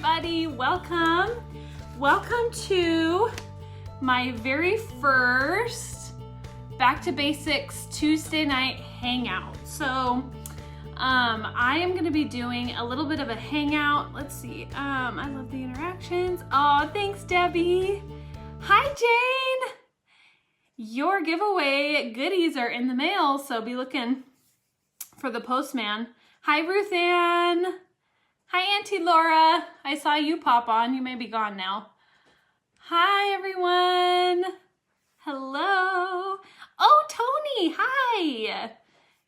everybody, welcome. Welcome to my very first Back to Basics Tuesday night hangout. So I am gonna be doing a little bit of a hangout. Let's see, I love the interactions. Oh, thanks Debbie. Hi Jane. Your giveaway goodies are in the mail, so be looking for the postman. Hi Ruth Ann. Hi Auntie Laura. I saw you pop on. You may be gone now. Hi everyone. Hello. Oh, Tony. Hi.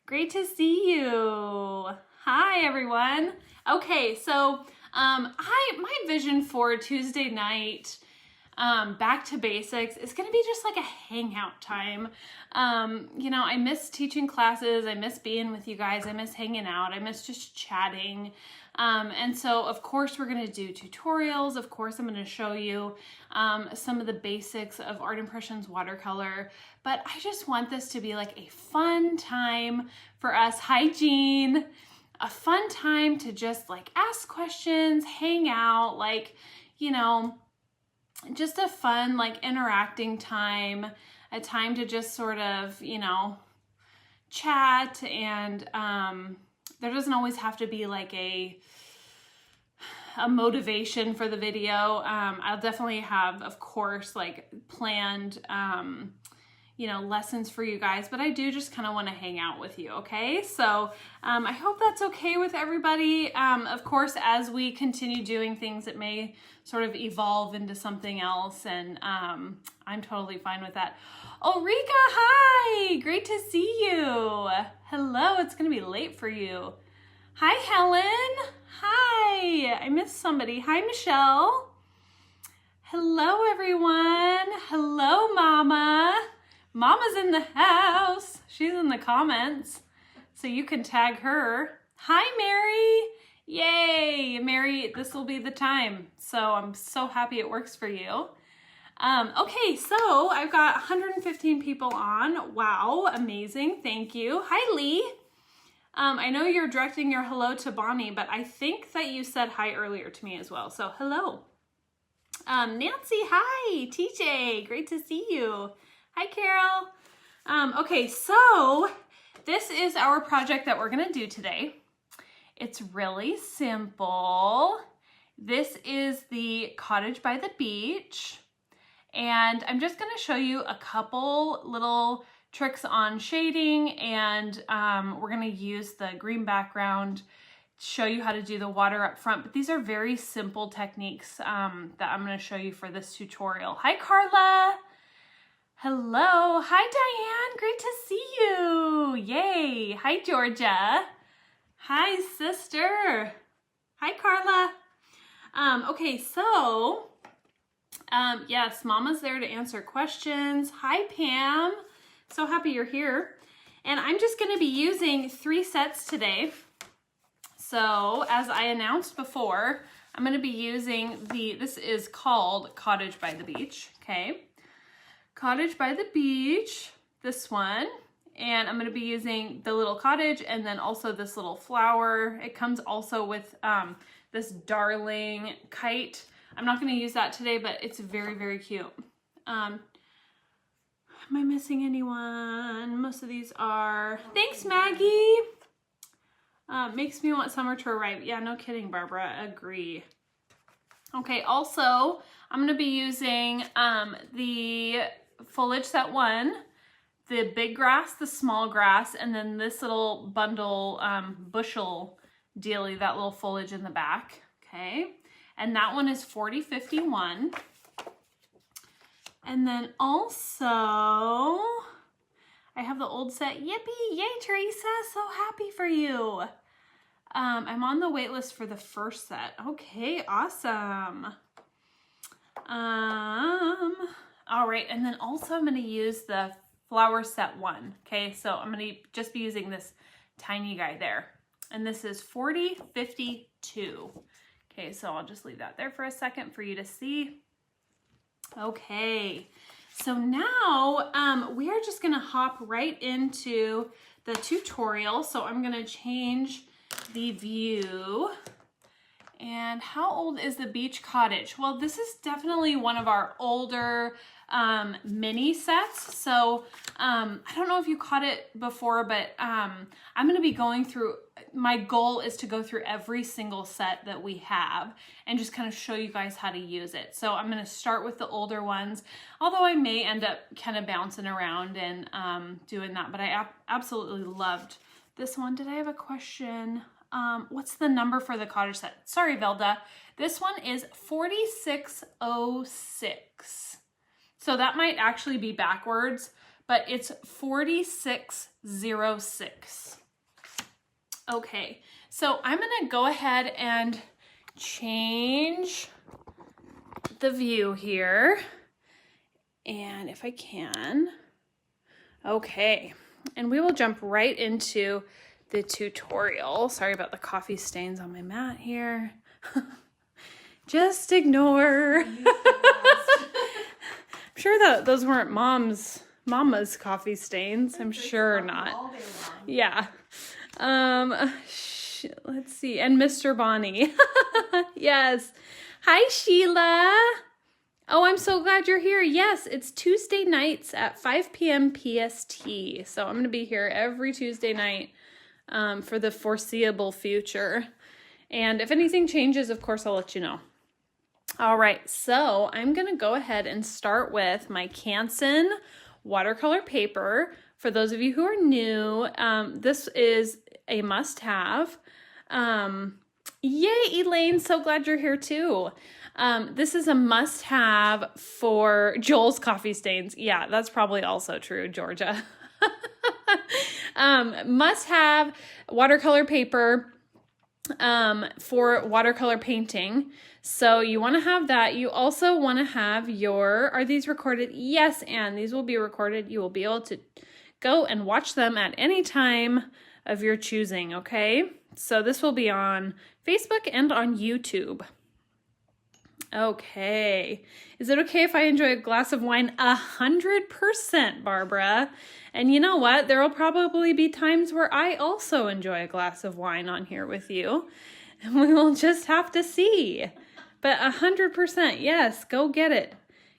Great to see you. Hi everyone. Okay, so my vision for Tuesday night Back to Basics is gonna be just like a hangout time. You know, I miss teaching classes, I miss being with you guys, I miss hanging out, I miss just chatting. And so of course we're gonna do tutorials, of course I'm gonna show you some of the basics of Art Impressions watercolor, but I just want this to be like a fun time for us. Hi Jean. A fun time to just like ask questions, hang out, like, you know, just a fun, like interacting time, a time to just sort of, you know, chat. And there doesn't always have to be like a motivation for the video. I'll definitely have, of course, like planned, you know, lessons for you guys, but I do just kind of want to hang out with you, okay? So I hope that's okay with everybody. Of course, as we continue doing things, it may sort of evolve into something else, and I'm totally fine with that. Oh, Rika, hi! Great to see you. Hello, it's gonna be late for you. Hi, Helen. Hi, I missed somebody. Hi, Michelle. Hello, everyone. Hello, Mama. Mama's in the house. She's in the comments, so you can tag her. Hi, Mary. Yay, Mary, this will be the time. So I'm so happy it works for you. Okay, so I've got 115 people on. Wow, amazing, thank you. Hi, Lee. I know you're directing your hello to Bonnie, but I think that you said hi earlier to me as well, so hello. Nancy, hi. TJ, great to see you. Hi, Carol. Okay, so this is our project that we're gonna do today. It's really simple. This is the Cottage by the Beach, and I'm just gonna show you a couple little tricks on shading, and we're gonna use the green background to show you how to do the water up front, but these are very simple techniques that I'm gonna show you for this tutorial. Hi, Carla. Hello. Hi, Diane. Great to see you. Yay. Hi, Georgia. Hi, sister. Hi, Carla. Okay, so, yes, Mama's there to answer questions. Hi, Pam. So happy you're here. And I'm just going to be using 3 sets today. So, as I announced before, I'm going to be using this is called Cottage by the Beach, okay? Cottage by the Beach, this one, and I'm gonna be using the little cottage and then also this little flower. It comes also with this darling kite. I'm not gonna use that today, but it's very, very cute. Am I missing anyone? Most of these are. Thanks, Maggie. Makes me want summer to arrive. Yeah, no kidding, Barbara, agree. Okay, also, I'm gonna be using the foliage set 1, the big grass, the small grass, and then this little bundle bushel dealy, that little foliage in the back, okay? And that one is 4051. And then also, I have the old set. Yippee, yay Teresa, so happy for you. I'm on the wait list for the first set. Okay, awesome. All right, and then also I'm gonna use the flower set 1, okay? So I'm gonna just be using this tiny guy there. And this is 4052. Okay, so I'll just leave that there for a second for you to see. Okay, so now we are just gonna hop right into the tutorial. So I'm gonna change the view And how old is the beach cottage? Well, this is definitely one of our older mini sets. So I don't know if you caught it before, but I'm going to be going through, my goal is to go through every single set that we have and just kind of show you guys how to use it. So I'm going to start with the older ones, although I may end up kind of bouncing around and doing that, but I absolutely loved this one. Did I have a question? What's the number for the cottage set? Sorry, Velda. This one is 4606. So that might actually be backwards, but it's 4606. Okay, so I'm gonna go ahead and change the view here. And if I can, okay. And we will jump right into the tutorial. Sorry about the coffee stains on my mat here. Just ignore. I'm sure that those weren't mama's coffee stains. I'm sure not. Yeah. Let's see. And Mr. Bonnie. Yes. Hi, Sheila. Oh, I'm so glad you're here. Yes, it's Tuesday nights at 5 p.m. PST. So I'm going to be here every Tuesday night for the foreseeable future. And if anything changes, of course, I'll let you know. All right, so I'm going to go ahead and start with my Canson watercolor paper. For those of you who are new, this is a must-have. Yay, Elaine, so glad you're here too. This is a must-have for Joel's coffee stains. Yeah, that's probably also true, Georgia. Must-have watercolor paper for watercolor painting. So you want to have that. You also want to have your, are these recorded? Yes, Anne, these will be recorded. You will be able to go and watch them at any time of your choosing, okay? So this will be on Facebook and on YouTube. Okay. Is it okay if I enjoy a glass of wine? 100%, Barbara. And you know what? There will probably be times where I also enjoy a glass of wine on here with you. And we will just have to see. But 100%, yes, go get it.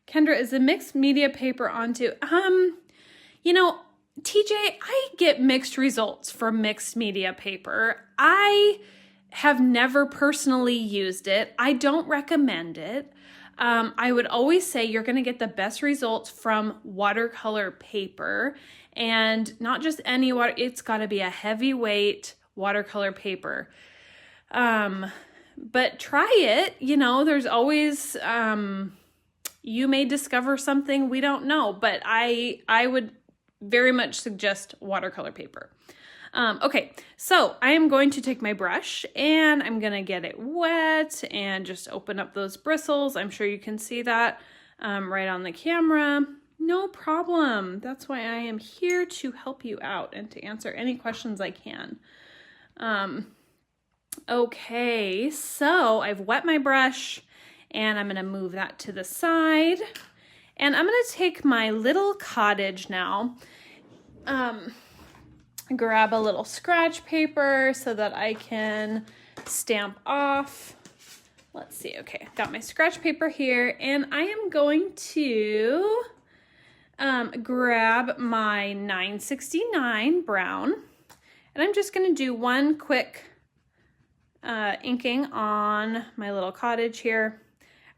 Kendra, is the mixed media paper onto? You know, TJ, I get mixed results from mixed media paper. I have never personally used it. I don't recommend it. I would always say you're going to get the best results from watercolor paper, and not just any water. It's got to be a heavyweight watercolor paper. But try it. You know, there's always, you may discover something we don't know, but I would very much suggest watercolor paper. Okay, so I am going to take my brush and I'm going to get it wet and just open up those bristles. I'm sure you can see that right on the camera. No problem. That's why I am here to help you out and to answer any questions I can. Okay, so I've wet my brush and I'm going to move that to the side. And I'm going to take my little cottage now. Grab a little scratch paper so that I can stamp off. Let's see. Okay, got my scratch paper here, and I am going to grab my 969 brown, and I'm just going to do one quick inking on my little cottage here,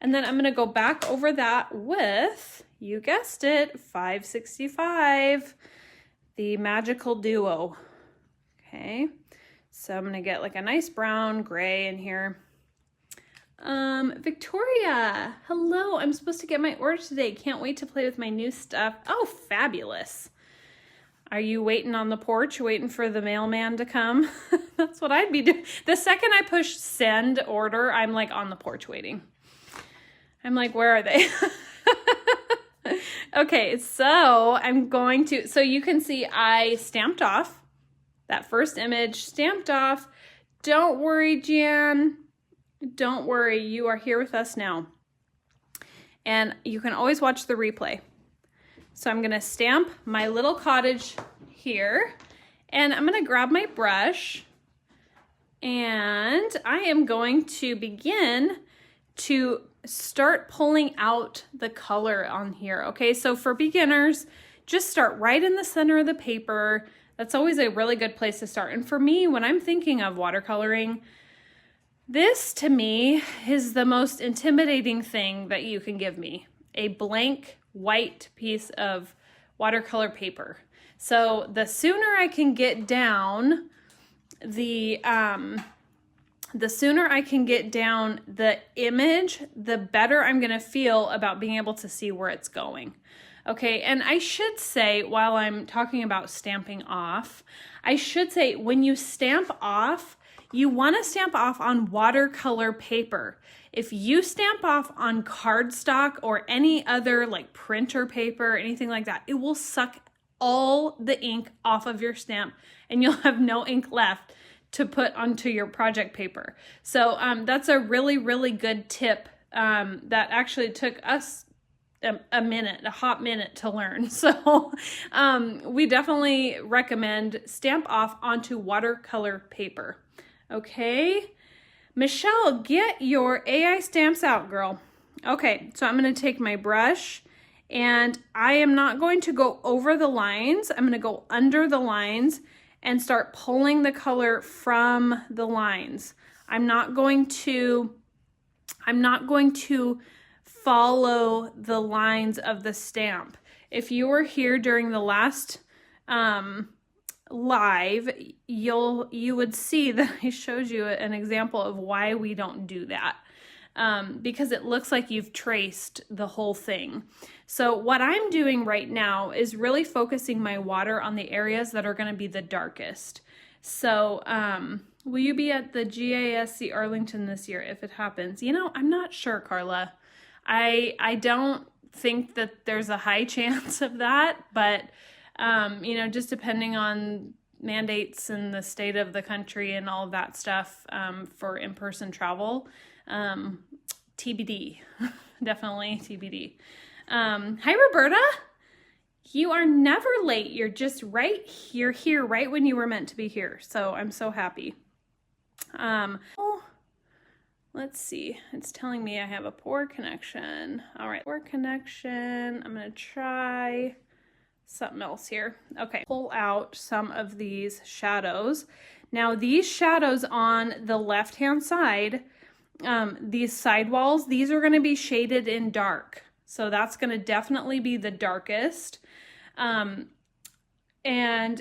and then I'm going to go back over that with, you guessed it, 565. The magical duo. Okay, so I'm gonna get like a nice brown gray in here. Victoria, hello. I'm supposed to get my order today. Can't wait to play with my new stuff. Oh, fabulous. Are you waiting on the porch, waiting for the mailman to come? That's what I'd be doing. The second I push send order, I'm like on the porch waiting. I'm like, where are they? Okay, so I'm going to, so you can see I stamped off that first image, stamped off. Don't worry, Jan. Don't worry, you are here with us now. And you can always watch the replay. So I'm gonna stamp my little cottage here, and I'm gonna grab my brush And I am going to begin to start pulling out the color on here. Okay, so for beginners, just start right in the center of the paper. That's always a really good place to start. And for me, when I'm thinking of watercoloring, this to me is the most intimidating thing that you can give me, a blank white piece of watercolor paper. So the sooner I can get down the sooner I can get down the image, the better I'm gonna feel about being able to see where it's going. Okay, and I should say, while I'm talking about stamping off, I should say when you stamp off, you wanna stamp off on watercolor paper. If you stamp off on cardstock or any other like printer paper, anything like that, it will suck all the ink off of your stamp and you'll have no ink left to put onto your project paper. So that's a really, really good tip that actually took us a hot minute to learn. So we definitely recommend stamp off onto watercolor paper. Okay, Michelle, get your AI stamps out, girl. Okay, so I'm gonna take my brush and I am not going to go over the lines. I'm gonna go under the lines and start pulling the color from the lines. I'm not going to follow the lines of the stamp. If you were here during the last live, you would see that I showed you an example of why we don't do that. Because it looks like you've traced the whole thing. So what I'm doing right now is really focusing my water on the areas that are going to be the darkest. So will you be at the GASC Arlington this year if it happens? You know, I'm not sure, Carla. I don't think that there's a high chance of that, but you know, just depending on mandates and the state of the country and all of that stuff for in-person travel, TBD, definitely TBD. Hi, Roberta. You are never late. You're just right. You're here right when you were meant to be here. So I'm so happy. Let's see. It's telling me I have a poor connection. All right, poor connection. I'm going to try something else here. Okay, pull out some of these shadows. Now these shadows on the left-hand side, these sidewalls, these are going to be shaded in dark. So that's going to definitely be the darkest. And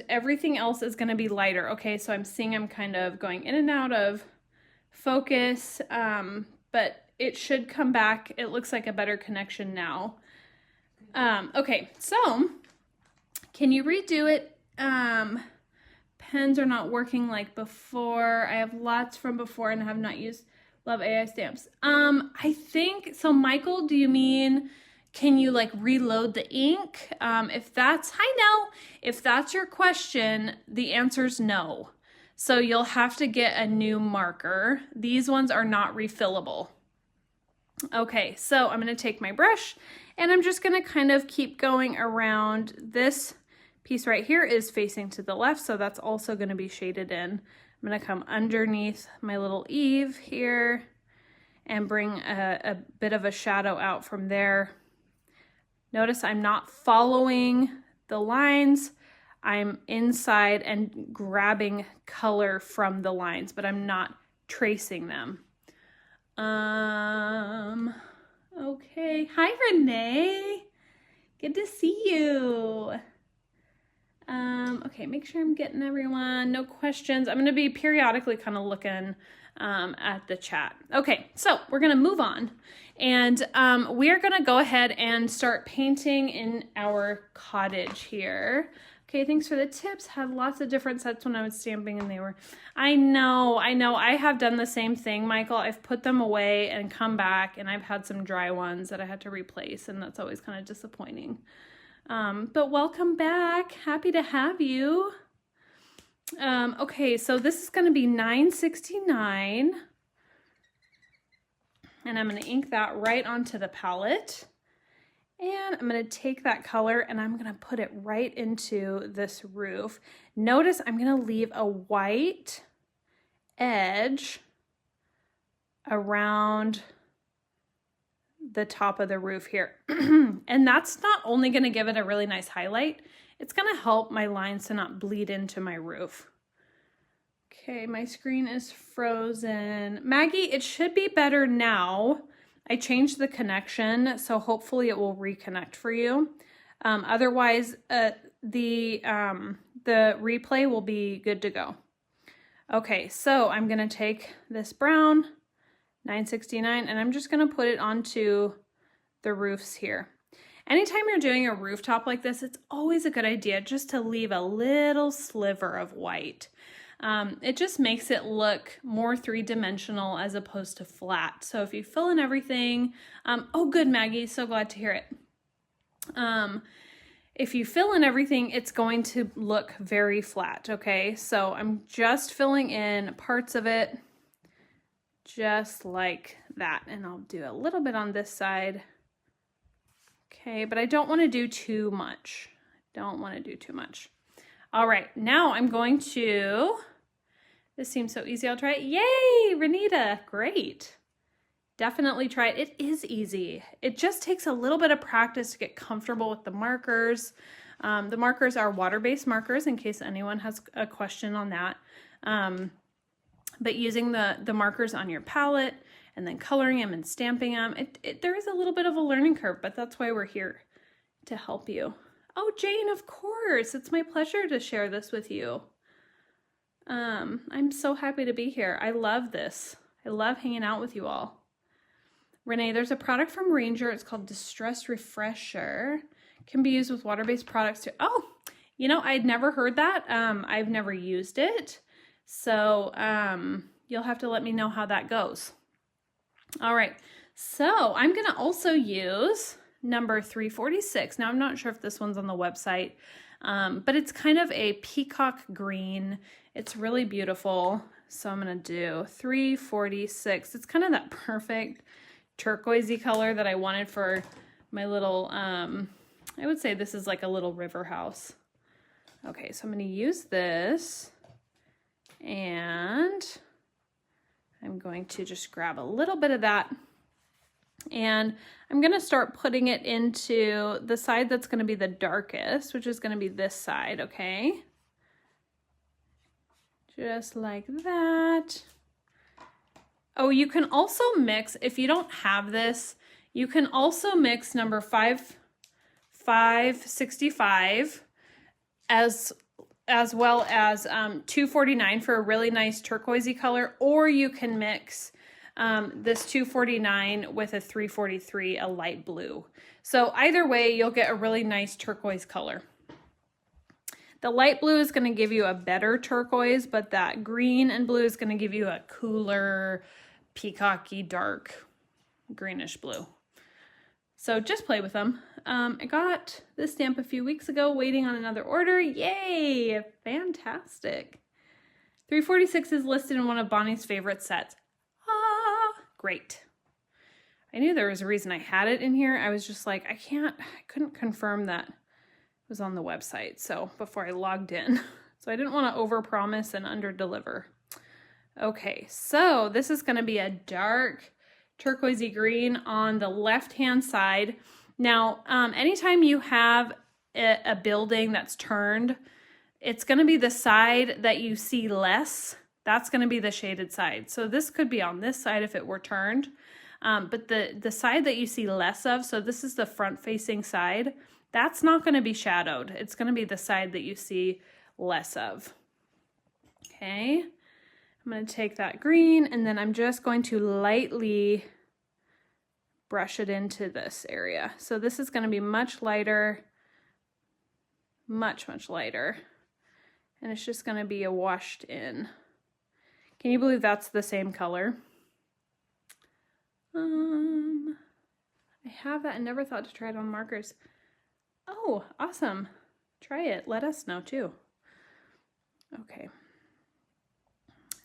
everything else is going to be lighter. Okay, so I'm seeing I'm kind of going in and out of focus, but it should come back. It looks like a better connection now. Okay, so can you redo it? Pens are not working like before. I have lots from before and have not used Love AI stamps. I think, so Michael, do you mean, can you like reload the ink? If that's your question, the answer is no. So you'll have to get a new marker. These ones are not refillable. Okay, so I'm gonna take my brush and I'm just gonna kind of keep going around. This piece right here is facing to the left, so that's also gonna be shaded in. I'm gonna come underneath my little eave here and bring a bit of a shadow out from there. Notice I'm not following the lines. I'm inside and grabbing color from the lines, but I'm not tracing them. Okay. Hi, Renee. Good to see you. Okay, make sure I'm getting everyone. No questions. I'm going to be periodically kind of looking at the chat. Okay, so we're going to move on. And we are going to go ahead and start painting in our cottage here. Okay, thanks for the tips. Had lots of different sets when I was stamping and they were, I know. I have done the same thing, Michael. I've put them away and come back and I've had some dry ones that I had to replace and that's always kind of disappointing. But welcome back. Happy to have you. Okay, so this is going to be $9.69. And I'm going to ink that right onto the palette. And I'm going to take that color and I'm going to put it right into this roof. Notice I'm going to leave a white edge around the top of the roof here. And that's not only going to give it a really nice highlight, it's going to help my lines to not bleed into my roof. Okay, my screen is frozen. Maggie, it should be better now. I changed the connection, so hopefully it will reconnect for you. Otherwise, the replay will be good to go. Okay, so I'm gonna take this brown 969 and I'm just gonna put it onto the roofs here. Anytime you're doing a rooftop like this, it's always a good idea just to leave a little sliver of white. It just makes it look more three-dimensional as opposed to flat. So if you fill in everything, oh good Maggie, so glad to hear it. If you fill in everything, it's going to look very flat, okay? So I'm just filling in parts of it just like that. And I'll do a little bit on this side. Okay, but I don't want to do too much. Don't want to do too much. All right, now I'm going to, this seems so easy, I'll try it. Yay, Renita, great. Definitely try it. It is easy. It just takes a little bit of practice to get comfortable with the markers. The markers are water-based markers in case anyone has a question on that. But using the markers on your palette and then coloring them and stamping them, there is a little bit of a learning curve, but that's why we're here to help you. Oh, Jane, of course. It's my pleasure to share this with you. I'm so happy to be here. I love this. I love hanging out with you all. Renee, there's a product from Ranger. It's called Distress Refresher. Can be used with water-based products too. Oh, you know, I'd never heard that. I've never used it. So you'll have to let me know how that goes. All right. So I'm going to also use number 346. Now, I'm not sure if this one's on the website, but it's kind of a peacock green. It's really beautiful. So I'm going to do 346. It's kind of that perfect turquoisey color that I wanted for my little, I would say this is like a little river house. Okay, so I'm going to use this and I'm going to just grab a little bit of that and I'm going to start putting it into the side that's going to be the darkest, which is going to be this side, okay? Just like that. Oh, you can also mix, if you don't have this, you can also mix number 565 as well as 249 for a really nice turquoisey color, or you can mix this 249 with a 343, a light blue. So either way, you'll get a really nice turquoise color. The light blue is going to give you a better turquoise, but that green and blue is going to give you a cooler, peacocky, dark, greenish blue. So just play with them. I got this stamp a few weeks ago, waiting on another order. Yay! Fantastic. 346 is listed in one of Bonnie's favorite sets. Ah, great. I knew there was a reason I had it in here. I was just like, I couldn't confirm that it was on the website. So before I logged in, so I didn't want to overpromise and underdeliver. Okay, so this is going to be a dark turquoisey green on the left-hand side. Now, anytime you have a building that's turned, it's going to be the side that you see less. That's going to be the shaded side. So this could be on this side if it were turned, but the side that you see less of, so this is the front-facing side, that's not going to be shadowed. It's going to be the side that you see less of. Okay. I'm going to take that green and then I'm just going to lightly brush it into this area. So this is going to be much lighter, much lighter. And it's just going to be a washed in. Can you believe that's the same color? I have that and never thought to try it on markers. Oh, awesome. Try it. Let us know too. Okay.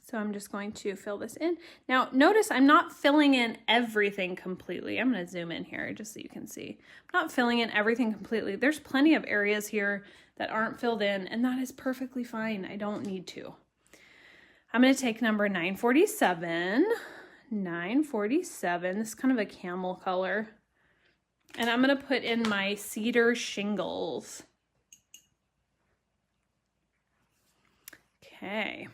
So I'm just going to fill this in. Now notice I'm not filling in everything completely. I'm going to zoom in here just so you can see. I'm not filling in everything completely. There's plenty of areas here that aren't filled in and that is perfectly fine. I don't need to. I'm going to take number 947. 947. This is kind of a camel color. And I'm going to put in my cedar shingles. Okay.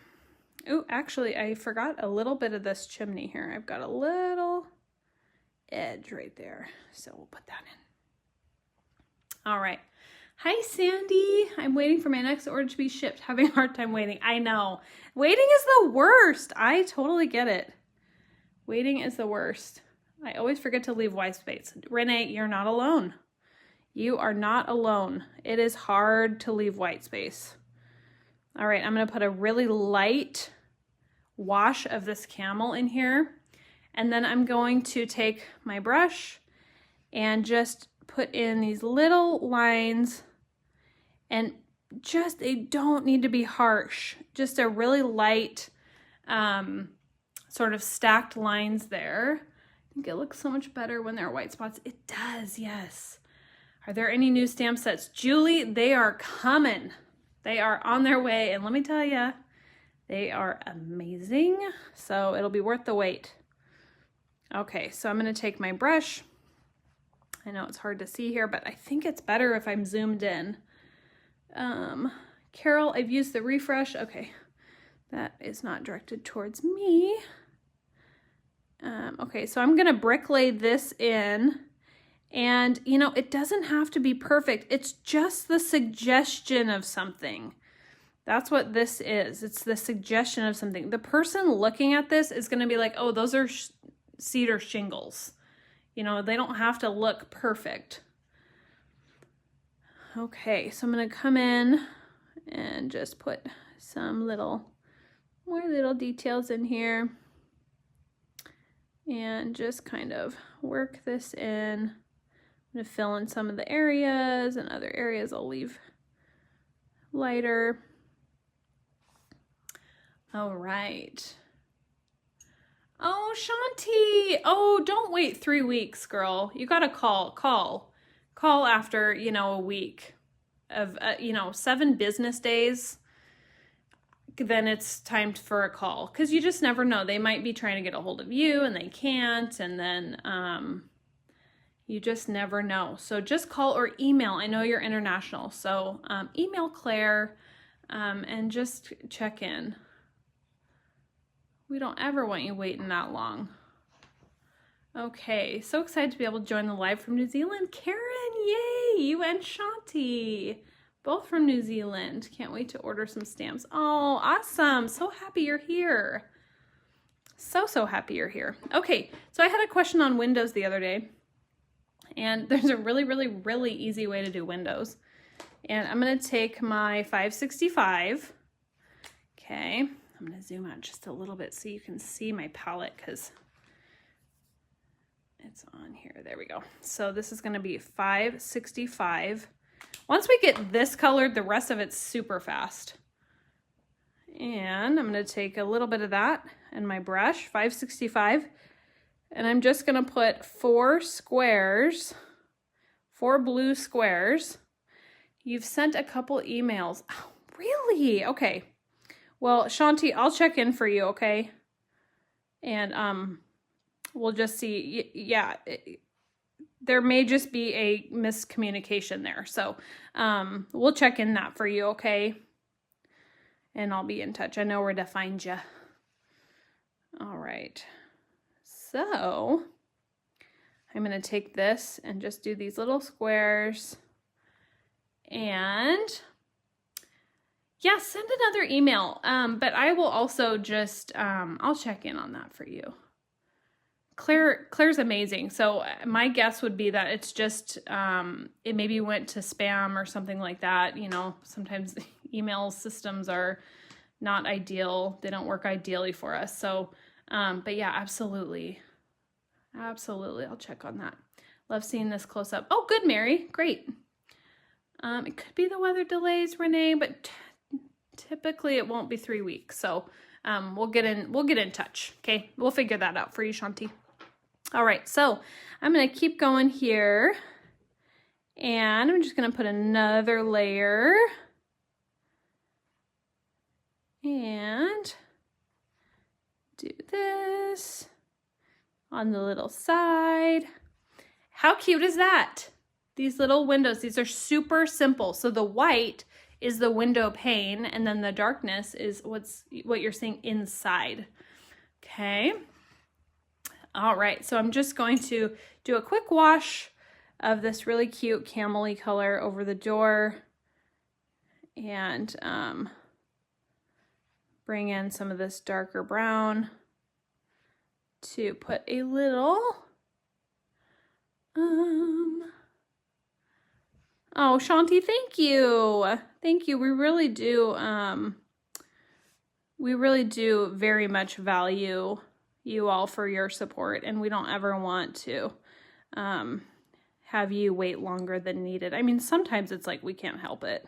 Oh, actually, I forgot a little bit of this chimney here. I've got a little edge right there. So we'll put that in. All right. Hi, Sandy. I'm waiting for my next order to be shipped. Having a hard time waiting. I know. Waiting is the worst. I totally get it. Waiting is the worst. I always forget to leave white space. Renee, you're not alone. You are not alone. It is hard to leave white space. All right, I'm going to put a really light wash of this camel in here. And then I'm going to take my brush and just put in these little lines, and just, they don't need to be harsh. Just a really light sort of stacked lines there. I think it looks so much better when there are white spots. It does, yes. Are there any new stamp sets? Julie, they are coming. They are on their way, and let me tell you, they are amazing. So it'll be worth the wait. Okay, so I'm going to take my brush. I know it's hard to see here, but I think it's better if I'm zoomed in. Carol, I've used the refresh. Okay, that is not directed towards me. Okay, so I'm going to brick lay this in. And, you know, it doesn't have to be perfect. It's just the suggestion of something. That's what this is. It's the suggestion of something. The person looking at this is going to be like, oh, those are cedar shingles. You know, they don't have to look perfect. Okay, so I'm going to come in and just put some more little details in here. And just kind of work this in. I'm going to fill in some of the areas, and other areas I'll leave lighter. All right. Oh, Shanti. Oh, don't wait 3 weeks, girl. You got to call after, you know, a week of, 7 business days. Then it's time for a call, because you just never know. They might be trying to get a hold of you and they can't. And then, you just never know. So just call or email. I know you're international. So, email Claire, and just check in. We don't ever want you waiting that long. Okay, so excited to be able to join the live from New Zealand. Karen, yay! You and Shanti, both from New Zealand. Can't wait to order some stamps. Oh, awesome. So happy you're here. So happy you're here. Okay, so I had a question on windows the other day. And there's a really easy way to do windows. And I'm going to take my 565. Okay. I'm going to zoom out just a little bit so you can see my palette, because it's on here. There we go. So this is going to be 565. Once we get this colored, the rest of it's super fast. And I'm going to take a little bit of that and my brush, 565, and I'm just going to put 4 squares, 4 blue squares. You've sent a couple emails. Oh, really? Okay. Well, Shanti, I'll check in for you, okay? And we'll just see. Yeah, there may just be a miscommunication there. So we'll check in that for you, okay? And I'll be in touch. I know where to find you. All right. So I'm going to take this and just do these little squares. And yeah, send another email. But I will also just, I'll check in on that for you. Claire's amazing. So my guess would be that it's just, it maybe went to spam or something like that. You know, sometimes email systems are not ideal. They don't work ideally for us. So, but yeah, absolutely. Absolutely. I'll check on that. Love seeing this close up. Oh, good, Mary. Great. It could be the weather delays, Renee, but typically it won't be 3 weeks. So, we'll get in touch. Okay. We'll figure that out for you, Shanti. All right. So I'm going to keep going here, and I'm just going to put another layer, and do this on the little side. How cute is that? These little windows, these are super simple. So the white is the window pane, and then the darkness is what you're seeing inside. Okay. All right, so I'm just going to do a quick wash of this really cute camel-y color over the door, and bring in some of this darker brown to put a little, oh, Shanti, thank you. Thank you. We really do very much value you all for your support, and we don't ever want to have you wait longer than needed. I mean, sometimes it's like we can't help it.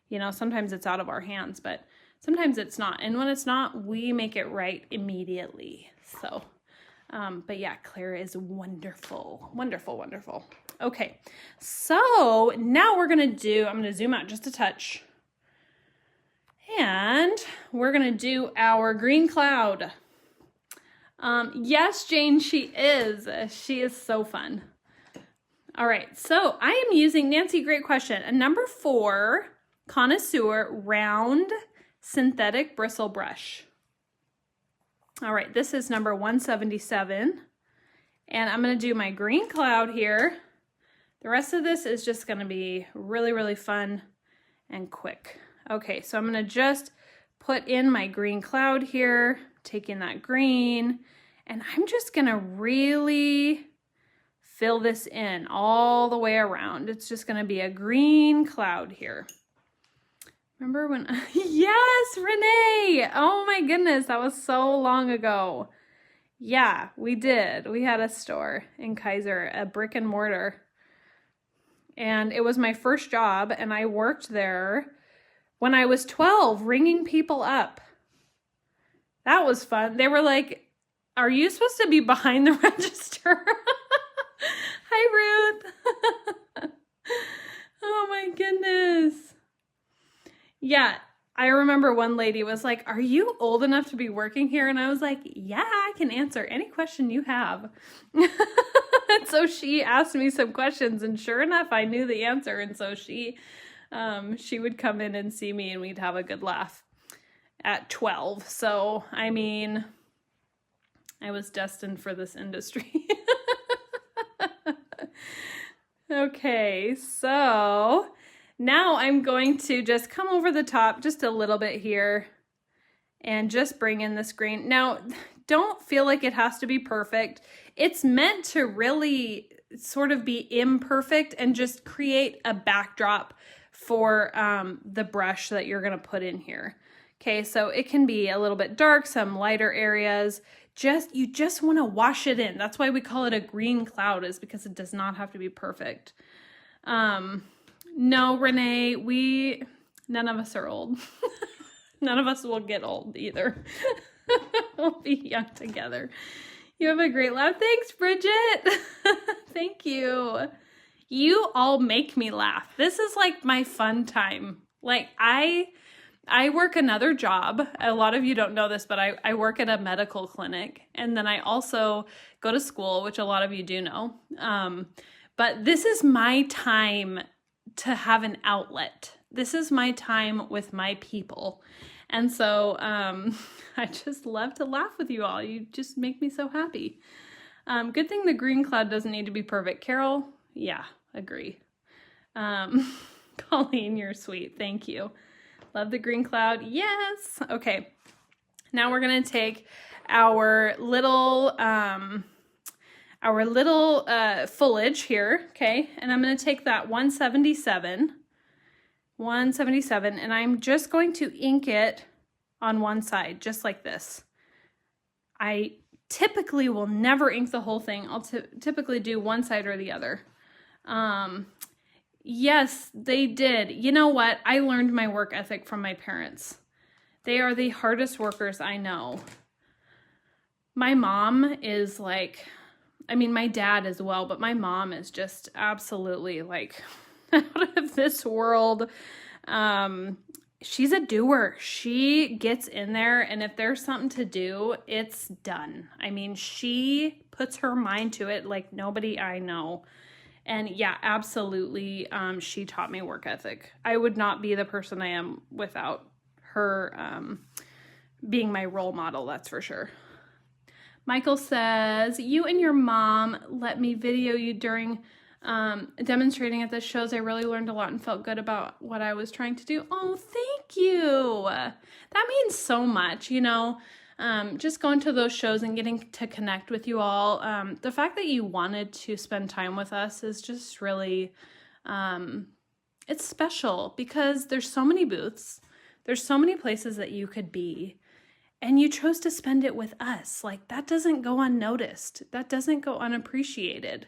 You know, sometimes it's out of our hands, but sometimes it's not. And when it's not, we make it right immediately. So, but yeah, Claire is wonderful. Wonderful, wonderful. Okay, so now we're gonna do, I'm gonna zoom out just a touch. And we're gonna do our green cloud. Yes, Jane, she is. She is so fun. All right, so I am using, Nancy, great question, a number 4 Connoisseur round synthetic bristle brush. All right, this is number 177, and I'm gonna do my green cloud here. The rest of this is just gonna be really, really fun and quick. Okay, so I'm gonna just put in my green cloud here, taking that green, and I'm just gonna really fill this in all the way around. It's just gonna be a green cloud here. Remember when, yes, Renee, oh my goodness, that was so long ago. Yeah, we did. We had a store in Kaiser, a brick and mortar. And it was my first job, and I worked there when I was 12, ringing people up. That was fun. They were like, are you supposed to be behind the register? Hi, Ruth. Oh my goodness. Yeah, I remember one lady was like, are you old enough to be working here? And I was like, yeah, I can answer any question you have. And so she asked me some questions, and sure enough, I knew the answer. And so she would come in and see me, and we'd have a good laugh at 12. So, I mean, I was destined for this industry. Okay, so now I'm going to just come over the top just a little bit here and just bring in this green. Now, don't feel like it has to be perfect. It's meant to really sort of be imperfect and just create a backdrop for the brush that you're gonna put in here. Okay, so it can be a little bit dark, some lighter areas. You just wanna wash it in. That's why we call it a green cloud, is because it does not have to be perfect. No, Renee, none of us are old. None of us will get old either. We'll be young together. You have a great laugh. Thanks, Bridget. Thank you. You all make me laugh. This is like my fun time. Like I work another job. A lot of you don't know this, but I work at a medical clinic. And then I also go to school, which a lot of you do know. But this is my time to have an outlet. This is my time with my people. And so I just love to laugh with you all. You just make me so happy. Good thing the green cloud doesn't need to be perfect. Carol, yeah, agree. Colleen, you're sweet. Thank you. Love the green cloud. Yes. Okay. Now we're going to take our little foliage here. Okay. And I'm going to take that 177, and I'm just going to ink it on one side, just like this. I typically will never ink the whole thing. I'll typically do one side or the other. Yes, they did. You know what? I learned my work ethic from my parents. They are the hardest workers I know. My mom is like, I mean, my dad as well, but my mom is just absolutely like out of this world. she's a doer. She gets in there, and if there's something to do, it's done. I mean, she puts her mind to it like nobody I know. And yeah, absolutely, she taught me work ethic. I would not be the person I am without her being my role model, that's for sure. Michael says, you and your mom let me video you during demonstrating at the shows. I really learned a lot and felt good about what I was trying to do. Oh, thank you. That means so much, you know, just going to those shows and getting to connect with you all. The fact that you wanted to spend time with us is just really, it's special because there's so many booths. There's so many places that you could be. And you chose to spend it with us. Like, that doesn't go unnoticed. That doesn't go unappreciated.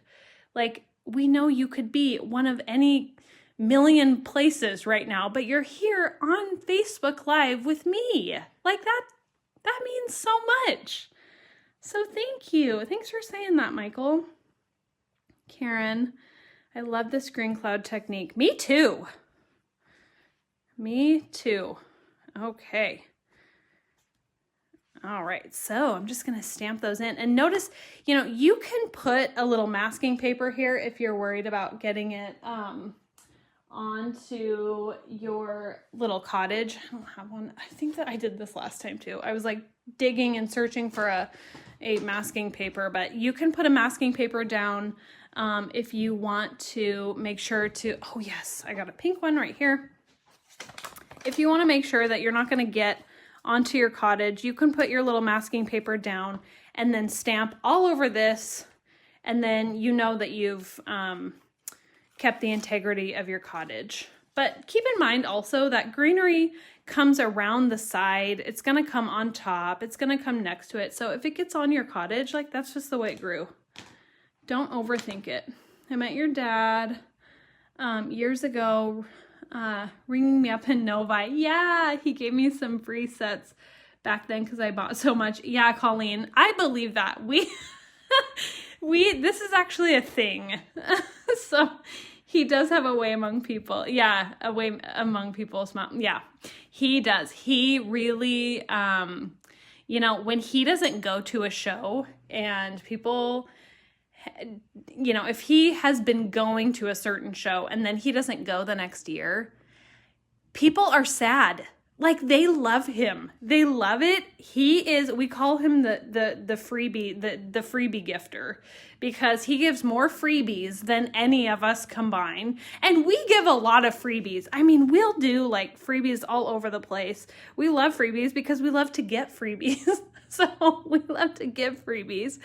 Like, we know you could be one of any million places right now, but you're here on Facebook Live with me. Like, that means so much. So thank you. Thanks for saying that, Michael. Karen, I love the screen cloud technique. Me too. Me too. Okay. All right, so I'm just gonna stamp those in, and notice, you know, you can put a little masking paper here if you're worried about getting it onto your little cottage. I don't have one. I think that I did this last time too. I was like digging and searching for a masking paper, but you can put a masking paper down if you want to make sure to, oh yes, I got a pink one right here. If you wanna make sure that you're not gonna get onto your cottage, you can put your little masking paper down and then stamp all over this, and then you know that you've kept the integrity of your cottage. But keep in mind also that greenery comes around the side. It's gonna come on top. It's gonna come next to it. So if it gets on your cottage, like, that's just the way it grew. Don't overthink it. I met your dad years ago, ringing me up in Novi. Yeah, he gave me some free sets back then because I bought so much. Yeah, Colleen, I believe that. This is actually a thing. So he does have a way among people. Yeah, a way among people. Yeah, he does. He really, you know, when he doesn't go to a show and people, you know, if he has been going to a certain show and then he doesn't go the next year, people are sad. Like, they love him. They love it. He is, we call him the freebie, the freebie gifter, because he gives more freebies than any of us combined. And we give a lot of freebies. I mean, we'll do like freebies all over the place. We love freebies because we love to get freebies. So we love to give freebies.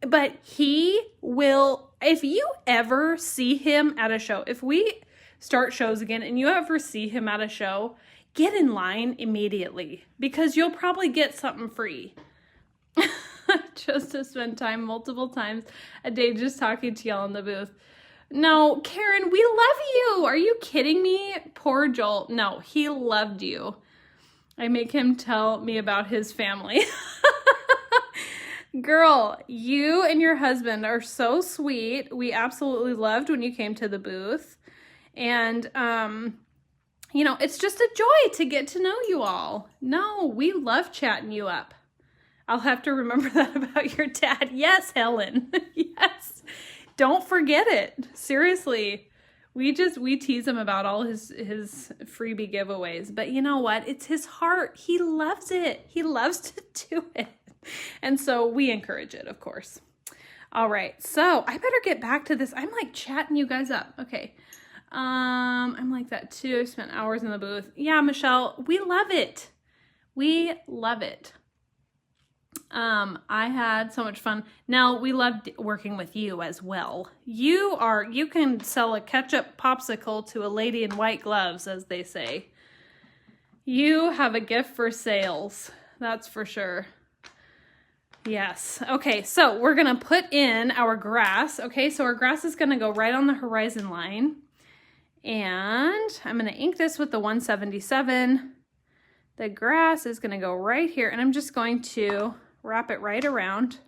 But he will, if you ever see him at a show, if we start shows again and you ever see him at a show, get in line immediately because you'll probably get something free. Just to spend time multiple times a day just talking to y'all in the booth. No, Karen, we love you. Are you kidding me? Poor Joel. No, he loved you. I make him tell me about his family. Girl, you and your husband are so sweet. We absolutely loved when you came to the booth. And, you know, it's just a joy to get to know you all. No, we love chatting you up. I'll have to remember that about your dad. Yes, Helen. Yes. Don't forget it. Seriously. We tease him about all his freebie giveaways. But you know what? It's his heart. He loves it. He loves to do it. And so we encourage it, of course. All right, so I better get back to this. I'm like chatting you guys up. Okay. I'm like that too. I spent hours in the booth. Yeah, Michelle, we love it. We love it. I had so much fun. Now, we loved working with you as well. You can sell a ketchup popsicle to a lady in white gloves, as they say. You have a gift for sales. That's for sure. Yes. Okay, so we're going to put in our grass. Okay, so our grass is going to go right on the horizon line. And I'm going to ink this with the 177. The grass is going to go right here. And I'm just going to wrap it right around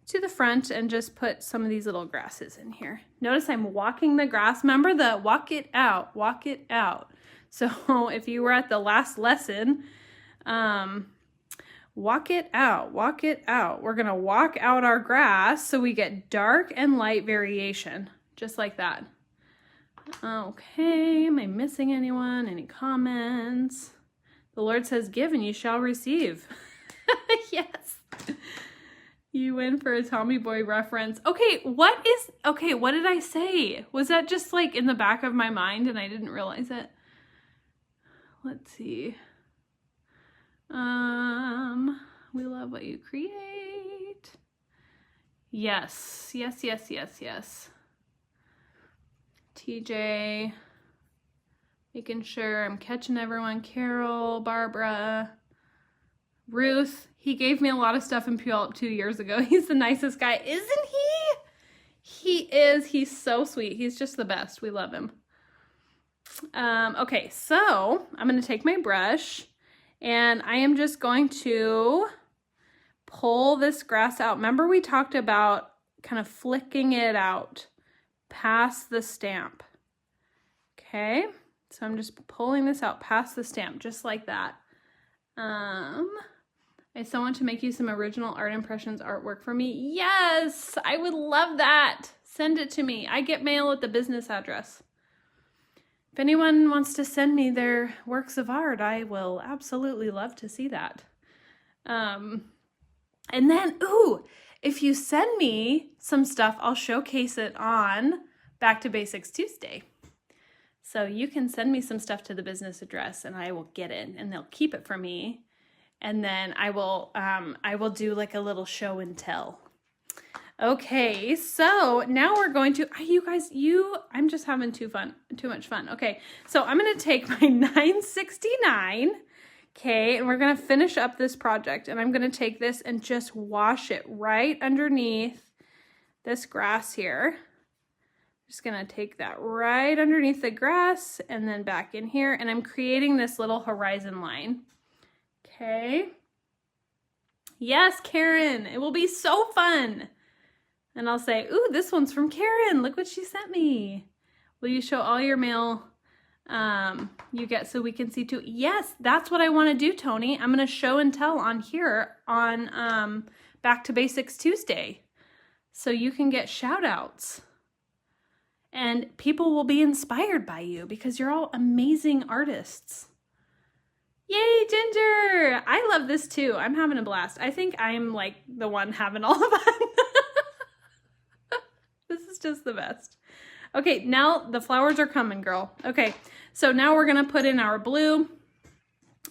to the front and just put some of these little grasses in here. Notice I'm walking the grass. Remember the walk it out, walk it out. So if you were at the last lesson, walk it out, walk it out. We're gonna walk out our grass so we get dark and light variation, just like that. Okay, am I missing anyone? Any comments? The Lord says, give and you shall receive. Yes. You win for a Tommy Boy reference. Okay, what did I say? Was that just like in the back of my mind and I didn't realize it? Let's see. We love what you create. Yes, yes, yes, yes, yes. TJ, making sure I'm catching everyone. Carol, Barbara, Ruth. He gave me a lot of stuff in Puyallup 2 years ago. He's the nicest guy, isn't he? He is. He's so sweet. He's just the best. We love him. Okay, so I'm going to take my brush and I am just going to pull this grass out. Remember we talked about kind of flicking it out past the stamp. Okay, so I'm just pulling this out past the stamp, just like that. I still want to make you some original art impressions artwork for me. Yes, I would love that. Send it to me. I get mail at the business address. If anyone wants to send me their works of art, I will absolutely love to see that. And then, ooh, if you send me some stuff, I'll showcase it on Back to Basics Tuesday. So you can send me some stuff to the business address and I will get it and they'll keep it for me. And then I will do like a little show and tell. Okay, so now we're going to, you guys, I'm just having too much fun. Okay, so I'm going to take my 969, okay, and we're going to finish up this project. And I'm going to take this and just wash it right underneath this grass here. Just going to take that right underneath the grass and then back in here. And I'm creating this little horizon line. Okay. Yes, Karen, it will be so fun. And I'll say, ooh, this one's from Karen. Look what she sent me. Will you show all your mail you get so we can see too? Yes, that's what I want to do, Tony. I'm going to show and tell on here on Back to Basics Tuesday. So you can get shout outs. And people will be inspired by you because you're all amazing artists. Yay, Ginger! I love this too. I'm having a blast. I think I'm like the one having all the fun. This is just the best. Okay, now the flowers are coming, girl. Okay, so now we're gonna put in our blue.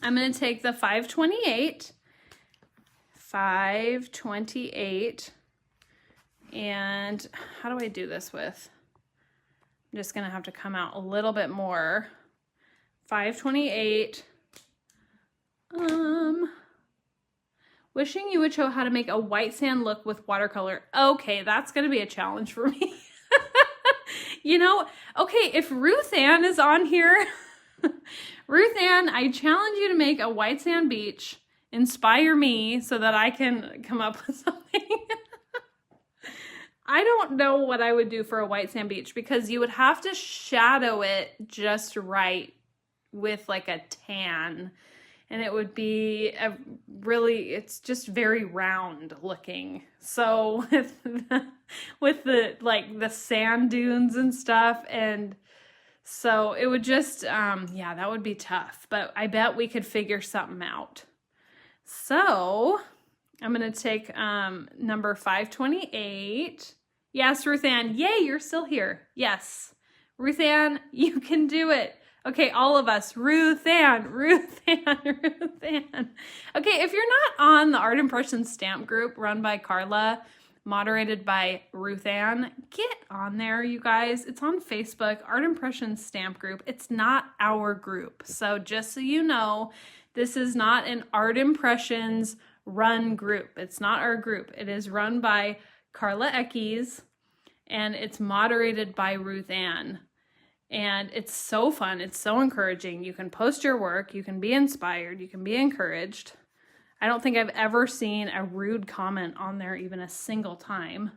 I'm gonna take the 528, and how do I do this with? I'm just gonna have to come out a little bit more. 528. Wishing you would show how to make a white sand look with watercolor. Okay, that's gonna be a challenge for me. You know, okay, if Ruth Ann is on here, Ruth Ann, I challenge you to make a white sand beach. Inspire me so that I can come up with something. I don't know what I would do for a white sand beach because you would have to shadow it just right with like a tan. And it would be it's just very round looking. So with the sand dunes and stuff. And so it would just, yeah, that would be tough. But I bet we could figure something out. So I'm going to take number 528. Yes, Ruth Ann. Yay, you're still here. Yes. Ruth Ann, you can do it. Okay, all of us. Ruth Ann, Ruth Ann, Ruth Ann. Okay, if you're not on the Art Impressions stamp group run by Carla, moderated by Ruth Ann, get on there, you guys. It's on Facebook, Art Impressions stamp group. It's not our group. So just so you know, this is not an Art Impressions run group. It's not our group. It is run by Carla Eckes, and it's moderated by Ruth Ann. And it's so fun. It's so encouraging. You can post your work. You can be inspired. You can be encouraged. I don't think I've ever seen a rude comment on there even a single time.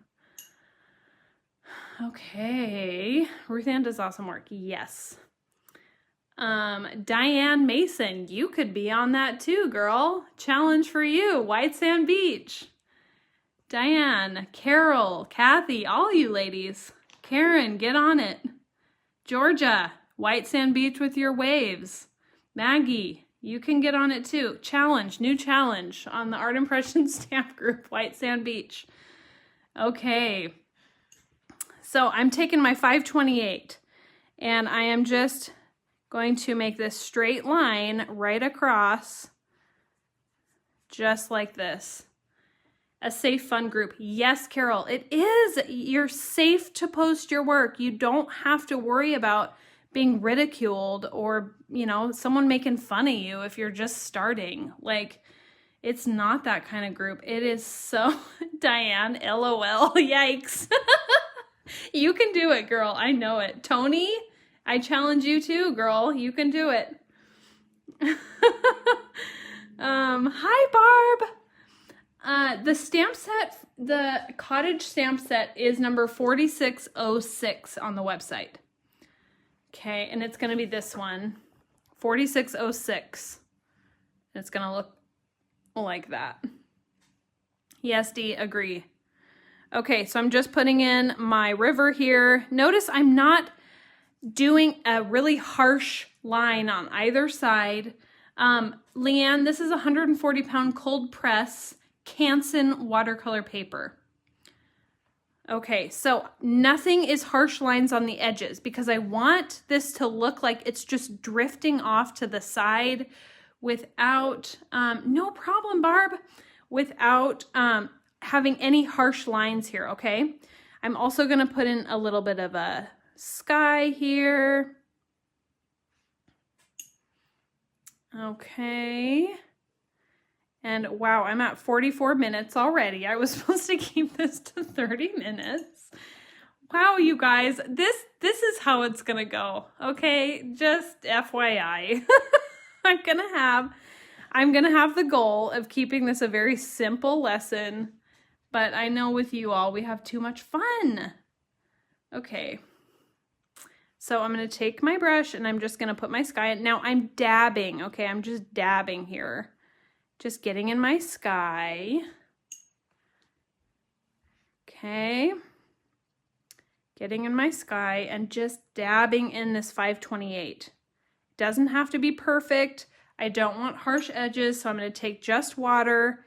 Okay. Ruth Ann does awesome work. Yes. Diane Mason, you could be on that too, girl. Challenge for you, White Sand Beach. Diane, Carol, Kathy, all you ladies. Karen, get on it. Georgia, White Sand Beach with your waves. Maggie, you can get on it too. Challenge, new challenge on the Art Impression stamp group, White Sand Beach. Okay, so I'm taking my 528 and I am just going to make this straight line right across, just like this. A safe, fun group. Yes, Carol, it is. You're safe to post your work. You don't have to worry about being ridiculed or, you know, someone making fun of you if you're just starting. Like, it's not that kind of group. It is so, Diane, LOL, yikes. You can do it, girl. I know it. Tony, I challenge you too, girl. You can do it. Hi, Barb. The stamp set, the Cottage stamp set is number 4606 on the website. Okay, and it's going to be this one, 4606. It's going to look like that. Yes, Dee, agree. Okay, so I'm just putting in my river here. Notice I'm not doing a really harsh line on either side. Leanne, this is 140 pound cold press Canson watercolor paper. Okay, so nothing is harsh lines on the edges because I want this to look like it's just drifting off to the side without, no problem, Barb, without having any harsh lines here, okay? I'm also gonna put in a little bit of a sky here. Okay. And wow, I'm at 44 minutes already. I was supposed to keep this to 30 minutes. Wow, you guys, this is how it's gonna go, okay? Just FYI. I'm gonna have the goal of keeping this a very simple lesson, but I know with you all, we have too much fun. Okay. So I'm gonna take my brush and I'm just gonna put my sky in. Now I'm dabbing, okay? I'm just dabbing here. Just getting in my sky. Okay. Getting in my sky and just dabbing in this 528. It doesn't have to be perfect. I don't want harsh edges, so I'm going to take just water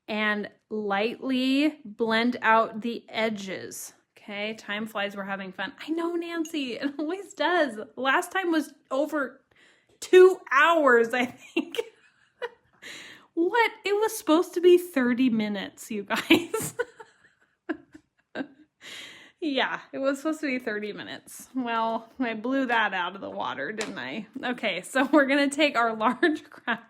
and lightly blend out the edges. Okay, time flies, we're having fun. I know, Nancy, it always does. Last time was over 2 hours, I think. What? It was supposed to be 30 minutes, you guys. Yeah, it was supposed to be 30 minutes. Well, I blew that out of the water, didn't I? Okay, so we're going to take our large grass.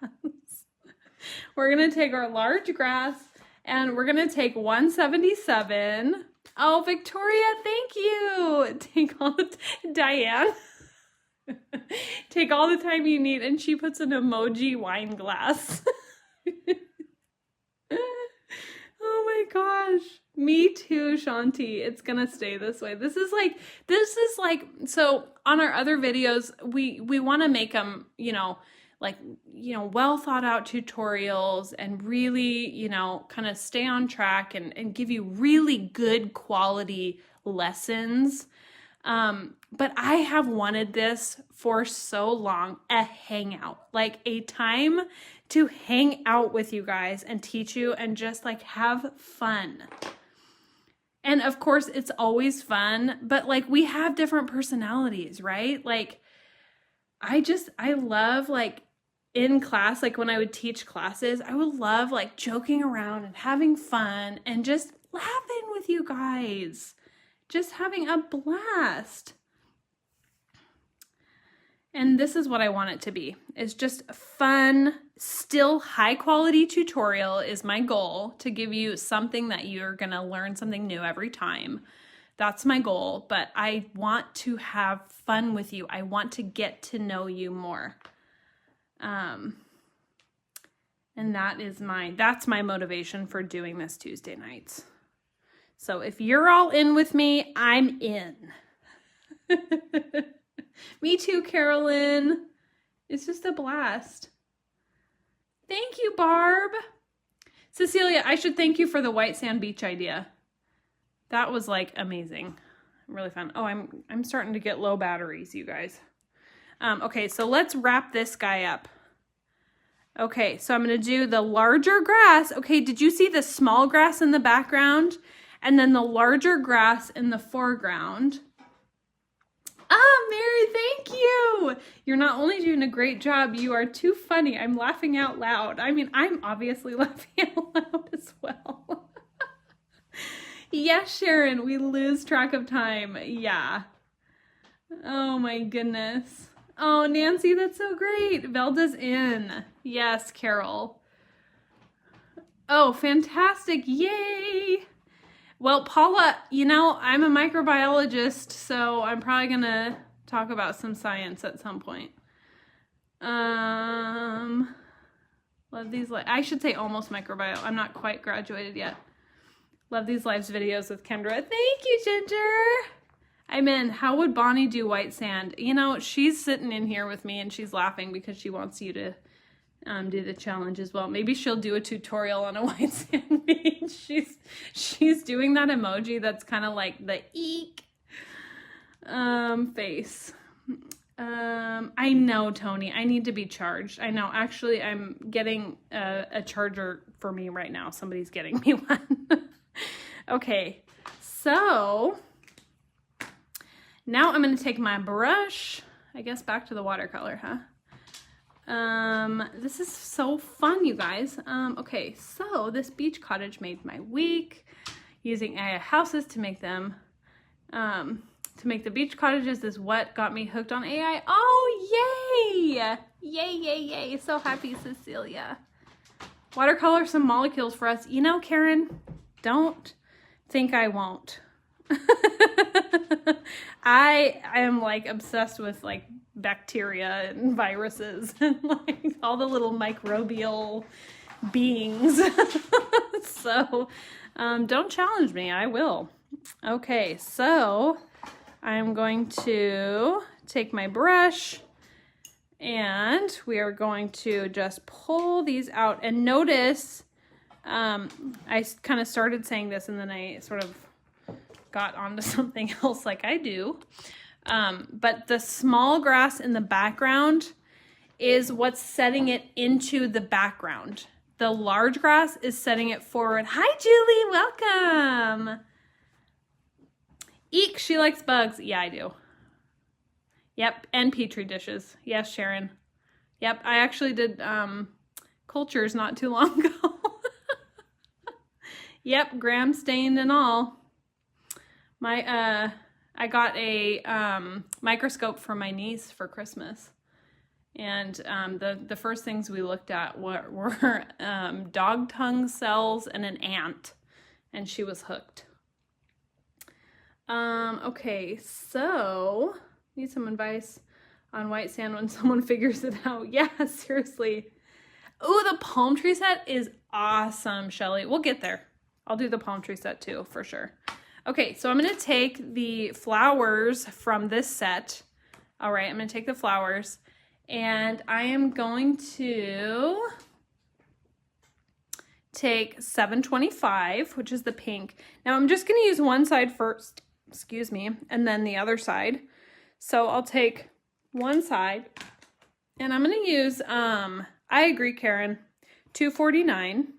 We're going to take our large grass and we're going to take 177. Oh, Victoria, thank you. Take all the Diane. Take all the time you need. And she puts an emoji wine glass. Oh my gosh. Me too, Shanti. It's gonna stay this way. This is like, so on our other videos, we want to make them, well thought out tutorials and really, kind of stay on track and give you really good quality lessons. But I have wanted this for so long, a hangout, like a time to hang out with you guys and teach you and just like have fun. And of course it's always fun, but like we have different personalities, right? Like I love like in class, like when I would teach classes, I would love like joking around and having fun and just laughing with you guys, just having a blast. And this is what I want it to be. It's just fun, still high quality tutorial is my goal, to give you something that you're gonna learn something new every time. That's my goal, but I want to have fun with you. I want to get to know you more. And that's my motivation for doing this Tuesday nights. So if you're all in with me, I'm in. Me too, Carolyn. It's just a blast. Thank you, Barb. Cecilia, I should thank you for the white sand beach idea. That was like amazing. Really fun. Oh, I'm starting to get low batteries, you guys. Okay, so let's wrap this guy up. Okay, so I'm gonna do the larger grass. Okay, did you see the small grass in the background? And then the larger grass in the foreground. Ah, Mary, thank you. You're not only doing a great job, you are too funny. I'm laughing out loud. I mean, I'm obviously laughing out loud as well. Yes, Sharon, we lose track of time. Yeah. Oh my goodness. Oh, Nancy, that's so great. Velda's in. Yes, Carol. Oh, fantastic. Yay. Well, Paula, you know, I'm a microbiologist, so I'm probably going to talk about some science at some point. Love these, I should say almost microbiology. I'm not quite graduated yet. Love these lives videos with Kendra. Thank you, Ginger. I'm in. How would Bonnie do white sand? You know, she's sitting in here with me and she's laughing because she wants you to do the challenge as well. Maybe she'll do a tutorial on a white sand beach. She's doing that emoji that's kind of like the eek face. I know, Tony. I need to be charged. I know. Actually, I'm getting a charger for me right now. Somebody's getting me one. Okay, so now I'm going to take my brush, I guess back to the watercolor, huh? This is so fun, you guys. Okay, so this beach cottage made my week, using AI houses to make them, to make the beach cottages is what got me hooked on AI. Oh, yay! Yay, yay, yay. So happy, Cecilia. Watercolor some molecules for us. You know, Karen, don't think I won't. I am like obsessed with like bacteria and viruses and like all the little microbial beings. So don't challenge me, I will. Okay, so I'm going to take my brush and we are going to just pull these out. And notice I kind of started saying this and then I sort of got onto something else like I do. But the small grass in the background is what's setting it into the background. The large grass is setting it forward. Hi, Julie, welcome. Eek, she likes bugs. Yeah, I do. Yep, and Petri dishes. Yes, Sharon. Yep, I actually did cultures not too long ago. Yep, gram stained and all. I got a microscope for my niece for Christmas. And the first things we looked at were dog tongue cells and an ant. And she was hooked. Okay, so need some advice on white sand when someone figures it out. Yeah, seriously. Ooh, the palm tree set is awesome, Shelly. We'll get there. I'll do the palm tree set too, for sure. Okay, so I'm going to take the flowers from this set. All right, I'm going to take the flowers and I am going to take 725, which is the pink. Now I'm just going to use one side first, excuse me, and then the other side. So I'll take one side and I'm going to use, I agree, Karen, 249.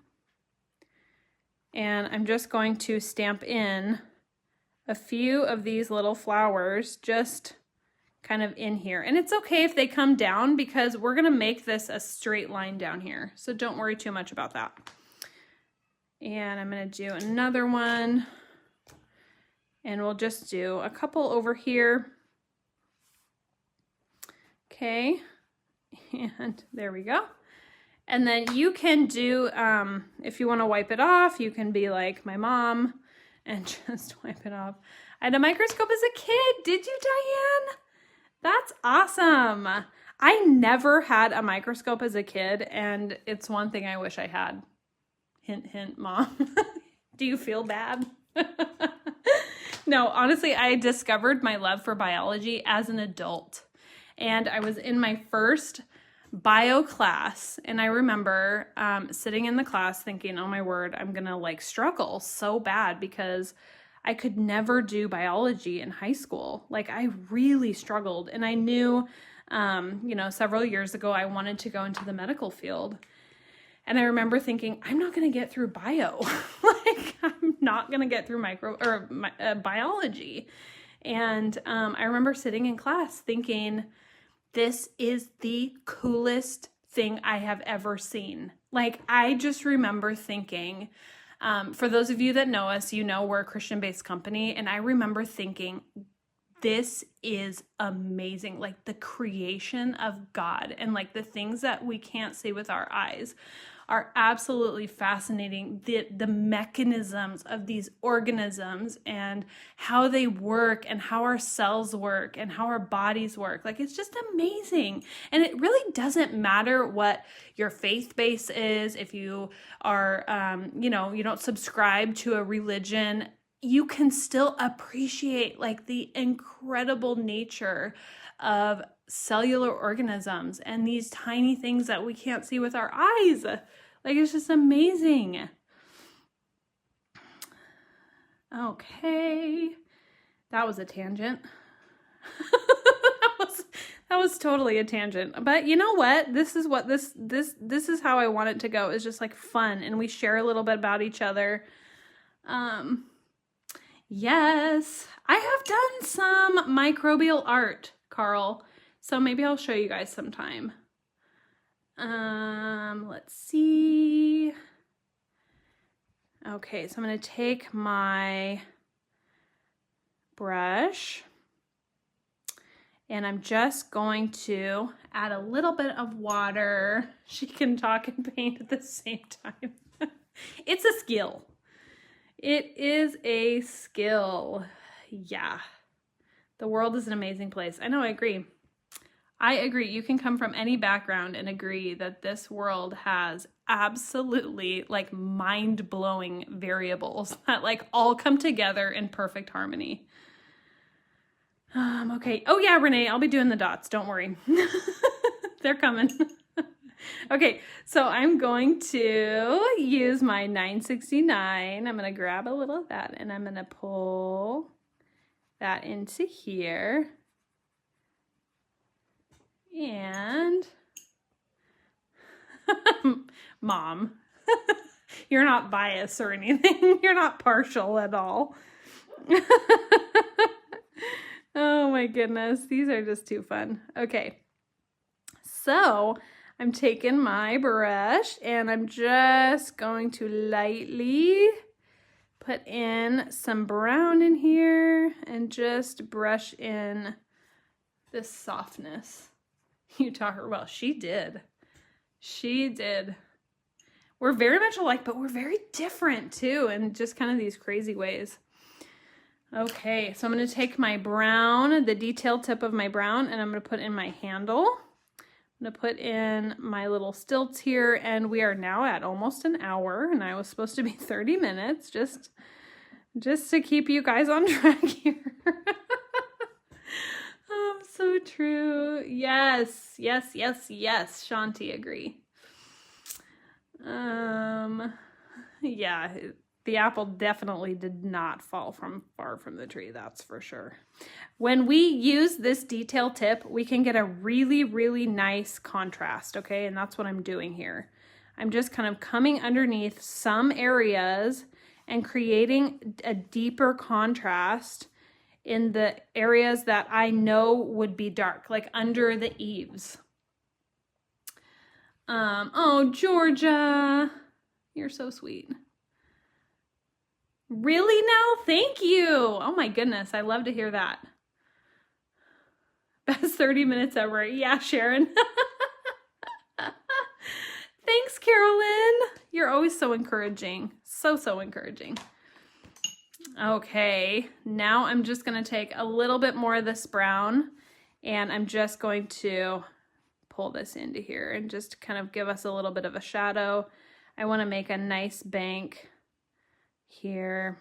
And I'm just going to stamp in a few of these little flowers just kind of in here. And it's okay if they come down because we're going to make this a straight line down here. So don't worry too much about that. And I'm going to do another one. And we'll just do a couple over here. Okay. And there we go. And then you can do, if you want to wipe it off, you can be like my mom and just wipe it off. I had a microscope as a kid. Did you, Diane? That's awesome. I never had a microscope as a kid, and it's one thing I wish I had. Hint, hint, Mom. Do you feel bad? No, honestly, I discovered my love for biology as an adult. And I was in my first bio class. And I remember sitting in the class thinking, oh my word, I'm going to like struggle so bad because I could never do biology in high school. Like I really struggled. And I knew, you know, several years ago, I wanted to go into the medical field. And I remember thinking, I'm not going to get through bio. Like, I'm not going to get through biology. And I remember sitting in class thinking, this is the coolest thing I have ever seen. Like, I just remember thinking, for those of you that know us, you know we're a Christian-based company. And I remember thinking, this is amazing. Like the creation of God and like the things that we can't see with our eyes are absolutely fascinating. The mechanisms of these organisms and how they work and how our cells work and how our bodies work. Like it's just amazing. And it really doesn't matter what your faith base is. If you are, you know, you don't subscribe to a religion, you can still appreciate like the incredible nature of cellular organisms and these tiny things that we can't see with our eyes. Like it's just amazing. Okay. That was a tangent. that was totally a tangent. But you know what? This is what this is how I want it to go. It's just like fun and we share a little bit about each other. Yes, I have done some microbial art, Carl. So maybe I'll show you guys sometime. Let's see. Okay, so I'm going to take my brush and I'm just going to add a little bit of water. She can talk and paint at the same time. It's a skill. It is a skill. Yeah. The world is an amazing place. I know, I agree. I agree. You can come from any background and agree that this world has absolutely like mind-blowing variables that like all come together in perfect harmony. Okay. Oh yeah, Renee, I'll be doing the dots. Don't worry. They're coming. Okay, so I'm going to use my 969. I'm going to grab a little of that and I'm going to pull that into here. And Mom, you're not biased or anything. You're not partial at all. Oh my goodness, these are just too fun. Okay, so I'm taking my brush and I'm just going to lightly put in some brown in here and just brush in this softness. You taught her well. She did. She did. We're very much alike, but we're very different too, in just kind of these crazy ways. Okay, so I'm going to take my brown, the detailed tip of my brown, and I'm going to put in my handle. I'm going to put in my little stilts here, and we are now at almost an hour, and I was supposed to be 30 minutes, just to keep you guys on track here. So true. Yes, yes, yes, yes. Shanti, agree. Yeah, the apple definitely did not fall far from the tree, that's for sure. When we use this detail tip, we can get a really, really nice contrast, okay? And that's what I'm doing here. I'm just kind of coming underneath some areas and creating a deeper contrast in the areas that I know would be dark, like under the eaves. Oh, Georgia, you're so sweet. Really now? Thank you. Oh my goodness, I love to hear that. Best 30 minutes ever. Yeah, Sharon. Thanks, Carolyn. You're always so encouraging. So encouraging. Okay, now I'm just going to take a little bit more of this brown and I'm just going to pull this into here and just kind of give us a little bit of a shadow. I want to make a nice bank here.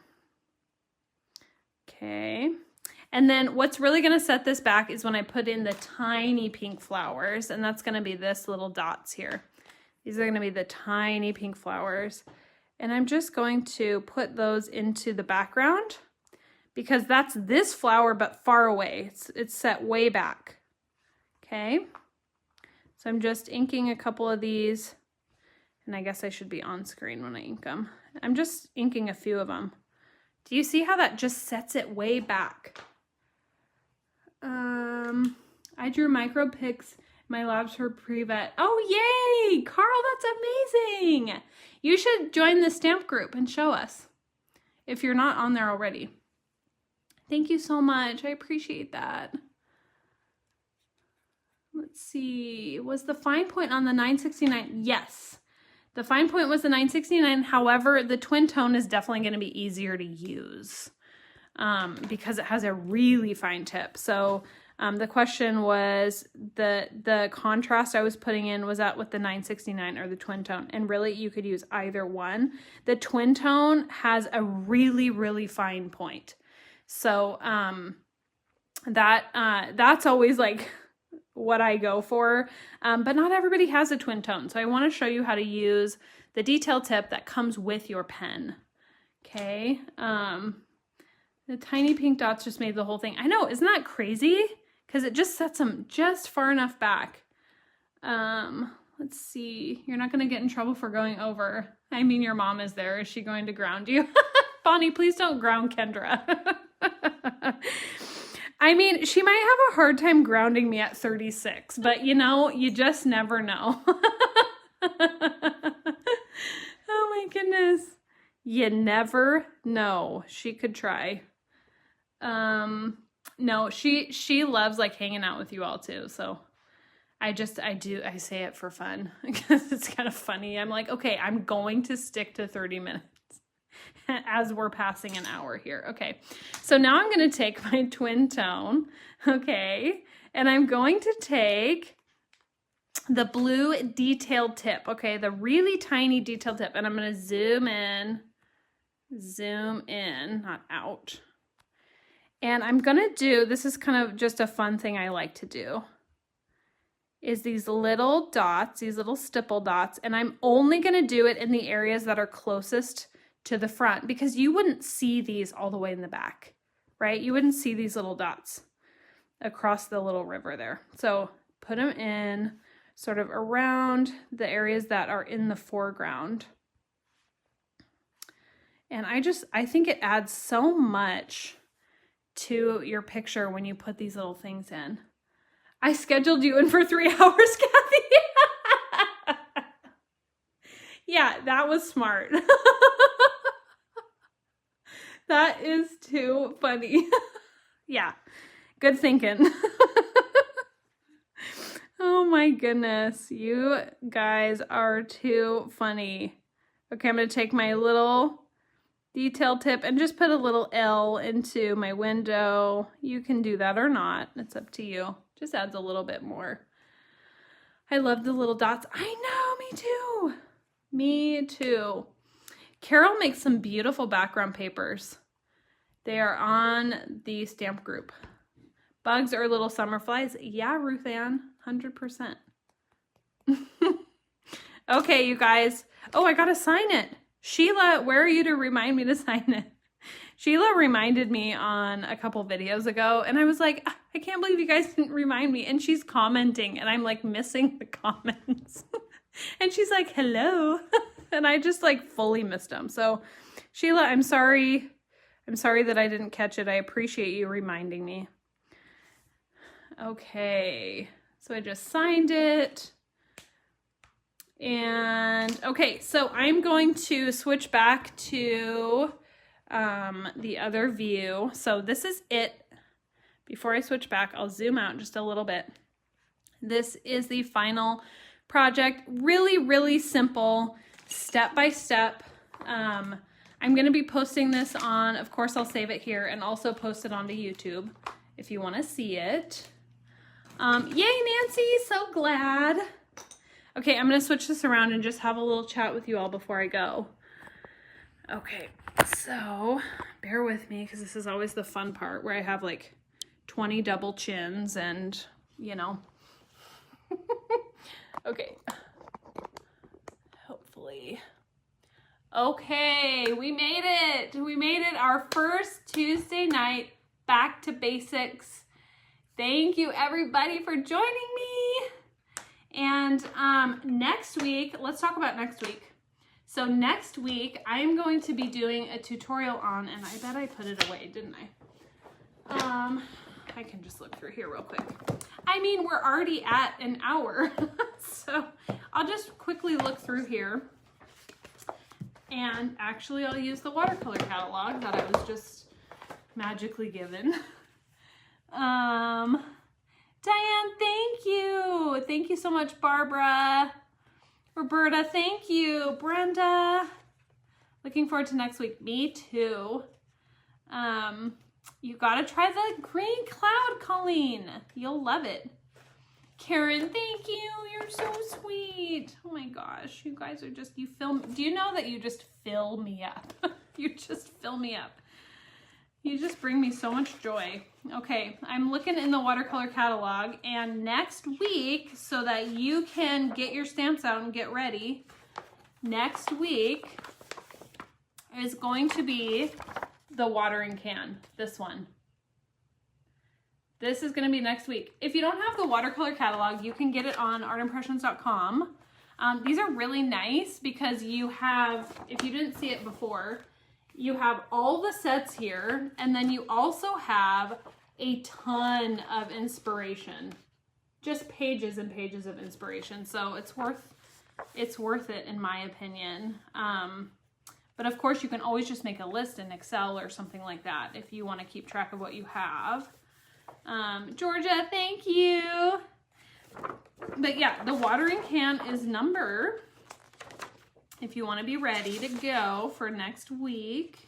Okay, And then what's really gonna set this back is when I put in the tiny pink flowers, and that's gonna be this little dots here. These are gonna be the tiny pink flowers. And I'm just going to put those into the background because that's this flower, but far away. It's set way back, okay? So I'm just inking a couple of these, and I guess I should be on screen when I ink them. I'm just inking a few of them. Do you see how that just sets it way back? I drew micro pics in my labs for pre-vet. Oh, yay! Carl, that's amazing! You should join the stamp group and show us if you're not on there already. Thank you so much. I appreciate that. Let's see. Was the fine point on the 969? Yes. The fine point was the 969. However, the twin tone is definitely going to be easier to use because it has a really fine tip. So the question was the contrast I was putting in, was that with the 969 or the twin tone? And really, you could use either one. The twin tone has a really, really fine point. So that's always like what I go for, but not everybody has a twin tone. So I want to show you how to use the detail tip that comes with your pen. Okay. The tiny pink dots just made the whole thing. I know, isn't that crazy? Because it just sets them just far enough back. Let's see. You're not going to get in trouble for going over. I mean, your mom is there. Is she going to ground you? Bonnie, please don't ground Kendra. I mean, she might have a hard time grounding me at 36, but you know, you just never know. Oh my goodness. You never know. She could try. No, she loves like hanging out with you all too. So I say it for fun because it's kind of funny. I'm like, okay, I'm going to stick to 30 minutes as we're passing an hour here. Okay. So now I'm going to take my twin tone. Okay. And I'm going to take the blue detailed tip. Okay. The really tiny detailed tip. And I'm going to zoom in, not out. And I'm going to do, this is kind of just a fun thing I like to do, is these little dots, these little stipple dots. And I'm only going to do it in the areas that are closest to the front because you wouldn't see these all the way in the back, right? You wouldn't see these little dots across the little river there. So put them in sort of around the areas that are in the foreground. And I think it adds so much to your picture when you put these little things in. I scheduled you in for 3 hours, Kathy. Yeah, that was smart. That is too funny. Yeah, good thinking. Oh my goodness, you guys are too funny. Okay, I'm going to take my little detail tip and just put a little L into my window. You can do that or not. It's up to you. Just adds a little bit more. I love the little dots. I know, me too. Me too. Carol makes some beautiful background papers. They are on the stamp group. Bugs or little summer flies? Yeah, Ruth Ann, 100%. Okay, you guys. Oh, I gotta sign it. Sheila, where are you to remind me to sign it? Sheila reminded me on a couple videos ago, and I was like, I can't believe you guys didn't remind me. And she's commenting, and I'm like missing the comments. And she's like, hello. And I just like fully missed them. So Sheila, I'm sorry. I'm sorry that I didn't catch it. I appreciate you reminding me. Okay, so I just signed it. And okay, so I'm going to switch back to the other view. So this is it. Before I switch back, I'll zoom out just a little bit. This is the final project. Really, really simple, step by step. I'm going to be posting this on, of course, I'll save it here and also post it onto YouTube if you want to see it. Yay, Nancy, so glad. Okay, I'm going to switch this around and just have a little chat with you all before I go. Okay, so bear with me because this is always the fun part where I have like 20 double chins and, you know. Okay. Hopefully. Okay, we made it. We made it, our first Tuesday night back to basics. Thank you everybody for joining me. And next week, let's talk about next week. So next week, I'm going to be doing a tutorial on, and I bet I put it away, didn't I? I can just look through here real quick. I mean, we're already at an hour, so I'll just quickly look through here. And actually, I'll use the watercolor catalog that I was just magically given. Diane, thank you. Thank you so much, Barbara. Roberta, thank you. Brenda, looking forward to next week. Me too. You gotta try the green cloud, Colleen. You'll love it. Karen, thank you. You're so sweet. Oh my gosh, you guys are just, do you know that you just fill me up? You just fill me up. You just bring me so much joy. Okay, I'm looking in the watercolor catalog, and next week, so that you can get your stamps out and get ready, next week is going to be the watering can, this one. This is going to be next week. If you don't have the watercolor catalog, you can get it on artimpressions.com. These are really nice because you have, if you didn't see it before, you have all the sets here, and then you also have a ton of inspiration. Just pages and pages of inspiration. So it's worth it in my opinion. But of course you can always just make a list in Excel or something like that if you want to keep track of what you have. Georgia, thank you. But yeah, the watering can is number, if you want to be ready to go for next week,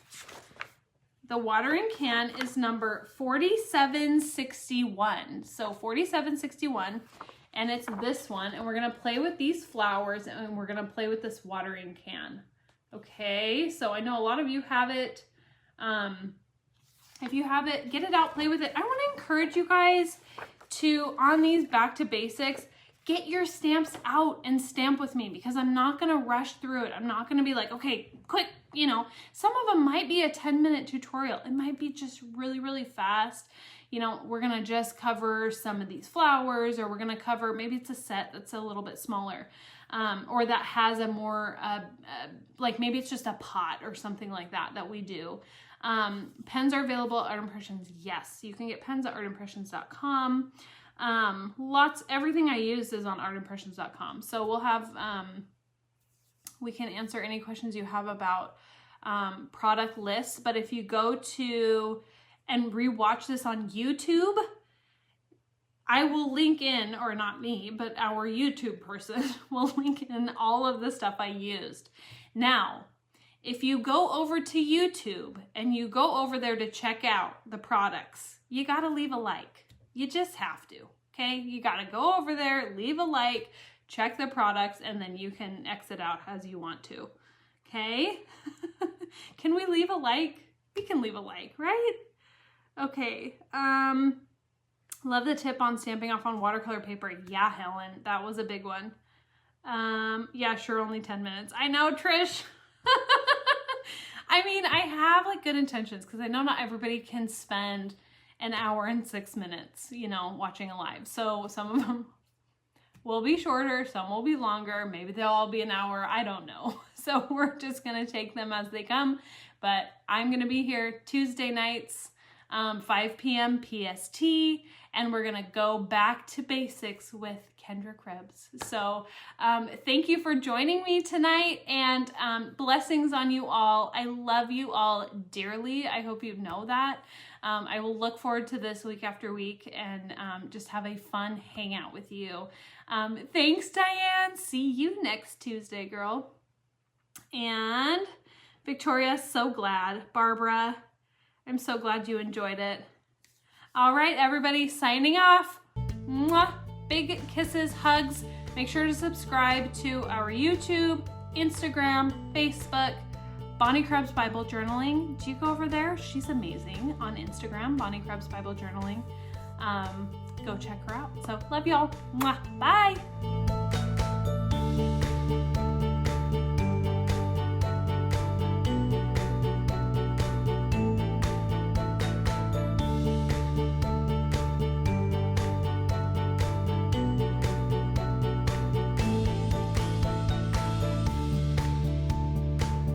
the watering can is number 4761. So 4761, and it's this one, and we're going to play with these flowers, and we're going to play with this watering can. Okay, so I know a lot of you have it. If you have it, get it out, play with it. I want to encourage you guys to, on these back to basics, get your stamps out and stamp with me, because I'm not going to rush through it. I'm not going to be like, okay, quick, you know, some of them might be a 10-minute tutorial. It might be just really, really fast. You know, we're going to just cover some of these flowers, or we're going to cover, maybe it's a set that's a little bit smaller, or that has a more, like maybe it's just a pot or something like that we do. Pens are available at Art Impressions. Yes, you can get pens at artimpressions.com. Everything I use is on artimpressions.com. So we'll have, we can answer any questions you have about product lists. But if you go to and rewatch this on YouTube, I will link in, or not me, but our YouTube person will link in all of the stuff I used. Now, if you go over to YouTube and you go over there to check out the products, you got to leave a like. You just have to, okay? You got to go over there, leave a like, check the products, and then you can exit out as you want to, okay? Can we leave a like? We can leave a like, right? Okay, love the tip on stamping off on watercolor paper. Yeah, Helen, that was a big one. Yeah, sure, only 10 minutes. I know, Trish. I mean, I have like good intentions, because I know not everybody can spend an hour and 6 minutes, you know, watching a live. So some of them will be shorter, some will be longer, maybe they'll all be an hour, I don't know. So we're just gonna take them as they come. But I'm gonna be here Tuesday nights, 5 p.m. PST, and we're gonna go back to basics with Kendra Krebs. So thank you for joining me tonight, and blessings on you all. I love you all dearly. I hope you know that. I will look forward to this week after week, and just have a fun hangout with you. Thanks, Diane. See you next Tuesday, girl. And Victoria, so glad. Barbara, I'm so glad you enjoyed it. All right, everybody, signing off. Mwah. Big kisses, hugs. Make sure to subscribe to our YouTube, Instagram, Facebook, Bonnie Krebs Bible Journaling. Do you go over there? She's amazing on Instagram, Bonnie Krebs Bible Journaling. go check her out. So love y'all. Mwah. Bye.